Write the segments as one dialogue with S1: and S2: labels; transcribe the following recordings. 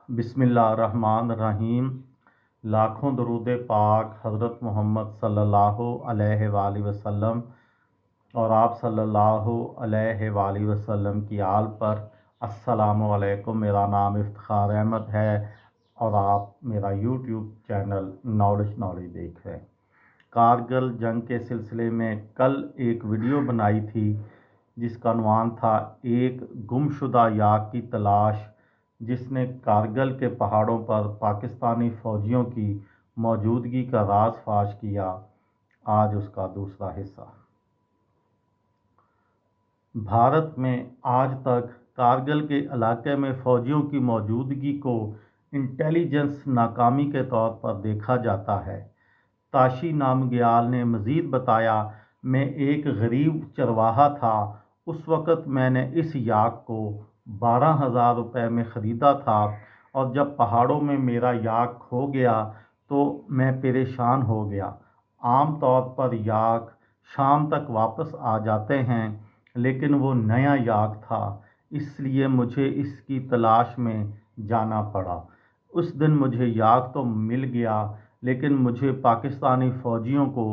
S1: बिस्मिल्लाहिर्रहमानिर्रहीम। लाखों दरूद पाक हज़रत मोहम्मद सल्लल्लाहु अलैहि वसल्लम और आप सल्लल्लाहु अलैहि वसल्लम की आल पर। अस्सलामु अलैकुम। मेरा नाम इफ्तिखार अहमद है और आप मेरा यूट्यूब चैनल नॉलेज देख रहे हैं। कारगिल जंग के सिलसिले में कल एक वीडियो बनाई थी जिसका उन्वान था एक गुमशुदा याक की तलाश, जिसने कारगिल के पहाड़ों पर पाकिस्तानी फ़ौजियों की मौजूदगी का राज फाश किया। आज उसका दूसरा हिस्सा। भारत में आज तक कारगिल के इलाके में फ़ौजियों की मौजूदगी को इंटेलिजेंस नाकामी के तौर पर देखा जाता है। ताशी नामग्याल ने मज़ीद बताया, मैं एक गरीब चरवाहा था। उस वक़्त मैंने इस याक को 12,000 रुपये में ख़रीदा था और जब पहाड़ों में मेरा याक खो गया तो मैं परेशान हो गया। आम तौर पर याक शाम तक वापस आ जाते हैं, लेकिन वो नया याक था, इसलिए मुझे इसकी तलाश में जाना पड़ा। उस दिन मुझे याक तो मिल गया, लेकिन मुझे पाकिस्तानी फ़ौजियों को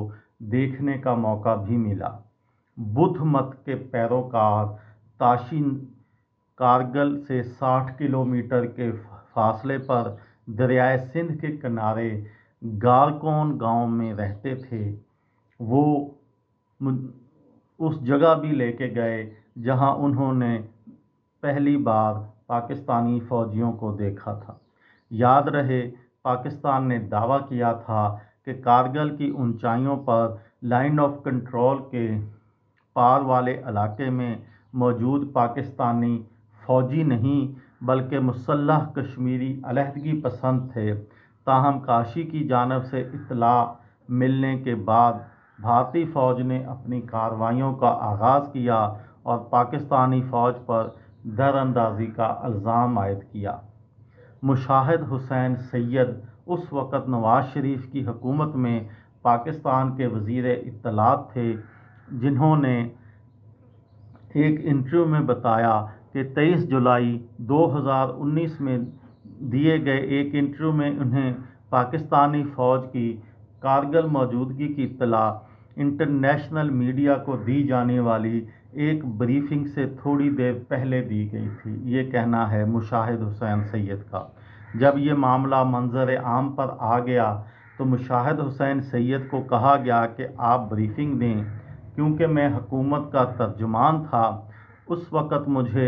S1: देखने का मौका भी मिला। बुद्ध मत के पैरोकार ताशी कारगिल से 60 किलोमीटर के फासले पर दरियाए सिंध के किनारे गारकोन गांव में रहते थे। वो उस जगह भी लेके गए जहां उन्होंने पहली बार पाकिस्तानी फ़ौजियों को देखा था। याद रहे, पाकिस्तान ने दावा किया था कि कारगिल की ऊंचाइयों पर लाइन ऑफ कंट्रोल के पार वाले इलाके में मौजूद पाकिस्तानी फ़ौजी नहीं बल्कि मुसल्लह कश्मीरी अलहदगी पसंद थे। ताहम काशी की जानब से इत्तला मिलने के बाद भारतीय फ़ौज ने अपनी कार्रवाइयों का आगाज़ किया और पाकिस्तानी फ़ौज पर दरअंदाज़ी का इल्ज़ाम आयद किया। मुशाहिद हुसैन सैयद उस वक़्त नवाज़ शरीफ की हुकूमत में पाकिस्तान के वज़ीर इत्तलात थे, जिन्होंने एक इंटरव्यू में बताया कि 23 जुलाई 2019 में दिए गए एक इंटरव्यू में उन्हें पाकिस्तानी फ़ौज की कारगिल मौजूदगी की इत्तला इंटरनेशनल मीडिया को दी जाने वाली एक ब्रीफिंग से थोड़ी देर पहले दी गई थी। ये कहना है मुशाहिद हुसैन सैयद का। जब ये मामला मंजर आम पर आ गया तो मुशाहिद हुसैन सैयद को कहा गया कि आप ब्रीफिंग दें, क्योंकि मैं हुकूमत का तर्जुमान था। उस वक़्त मुझे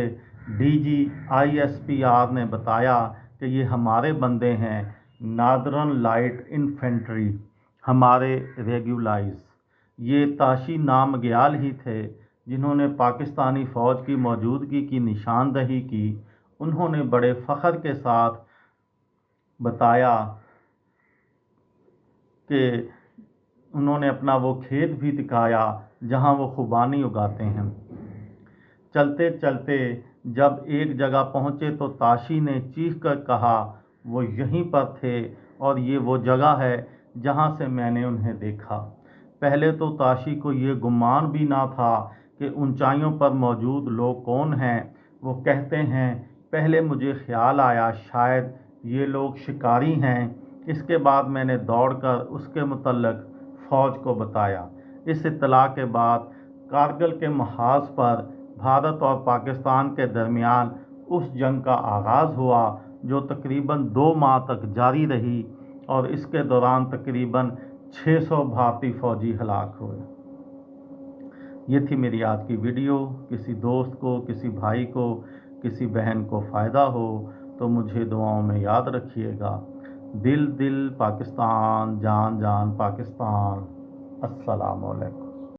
S1: DG ISPR ने बताया कि ये हमारे बंदे हैं, नादरन लाइट इन्फेंट्री, हमारे रेगुलाइज। ये ताशी नामग्याल ही थे जिन्होंने पाकिस्तानी फ़ौज की मौजूदगी की निशानदही की। उन्होंने बड़े फ़ख्र के साथ बताया कि उन्होंने अपना वो खेत भी दिखाया जहां वो खुबानी उगाते हैं। चलते चलते जब एक जगह पहुंचे तो ताशी ने चीख कर कहा, वो यहीं पर थे और ये वो जगह है जहां से मैंने उन्हें देखा। पहले तो ताशी को ये गुमान भी ना था कि ऊंचाइयों पर मौजूद लोग कौन हैं। वो कहते हैं, पहले मुझे ख्याल आया शायद ये लोग शिकारी हैं। इसके बाद मैंने दौड़कर उसके मुतल्लिक़ फ़ौज को बताया। इस इत्तला के बाद कारगिल के महाज पर भारत और पाकिस्तान के दरमियान उस जंग का आगाज़ हुआ जो तकरीबन 2 माह तक जारी रही और इसके दौरान तकरीबन 600 भारतीय फ़ौजी हलाक हुए। ये थी मेरी आज की वीडियो। किसी दोस्त को, किसी भाई को, किसी बहन को फ़ायदा हो तो मुझे दुआओं में याद रखिएगा। दिल दिल पाकिस्तान, जान जान पाकिस्तान। अस्सलामु अलैकुम।